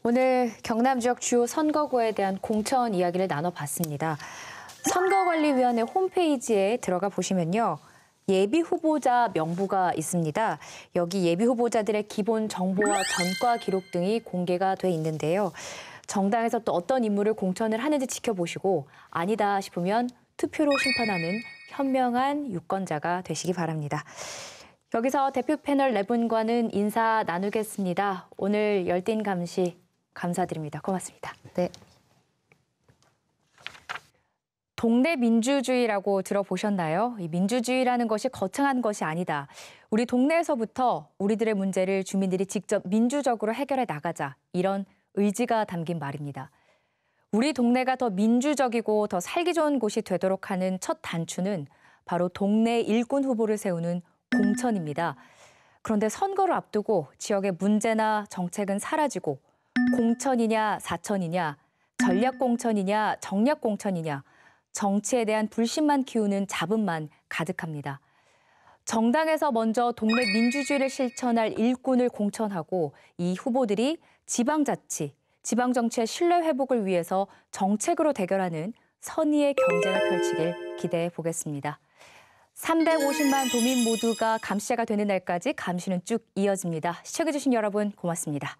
오늘 경남 지역 주요 선거구에 대한 공천 이야기를 나눠봤습니다. 선거관리위원회 홈페이지에 들어가 보시면요. 예비 후보자 명부가 있습니다. 여기 예비 후보자들의 기본 정보와 전과 기록 등이 공개가 돼 있는데요. 정당에서 또 어떤 인물을 공천을 하는지 지켜보시고 아니다 싶으면 투표로 심판하는 현명한 유권자가 되시기 바랍니다. 여기서 대표 패널 네 분과는 인사 나누겠습니다. 오늘 열띤 감시 감사드립니다. 고맙습니다. 네. 동네 민주주의라고 들어보셨나요? 이 민주주의라는 것이 거창한 것이 아니다. 우리 동네에서부터 우리들의 문제를 주민들이 직접 민주적으로 해결해 나가자. 이런 의지가 담긴 말입니다. 우리 동네가 더 민주적이고 더 살기 좋은 곳이 되도록 하는 첫 단추는 바로 동네 일꾼 후보를 세우는 공천입니다. 그런데 선거를 앞두고 지역의 문제나 정책은 사라지고 공천이냐 사천이냐, 전략공천이냐 정략공천이냐, 정치에 대한 불신만 키우는 잡음만 가득합니다. 정당에서 먼저 동네 민주주의를 실천할 일꾼을 공천하고 이 후보들이 지방자치, 지방정치의 신뢰 회복을 위해서 정책으로 대결하는 선의의 경쟁을 펼치길 기대해 보겠습니다. 350만 도민 모두가 감시자가 되는 날까지 감시는 쭉 이어집니다. 시청해주신 여러분 고맙습니다.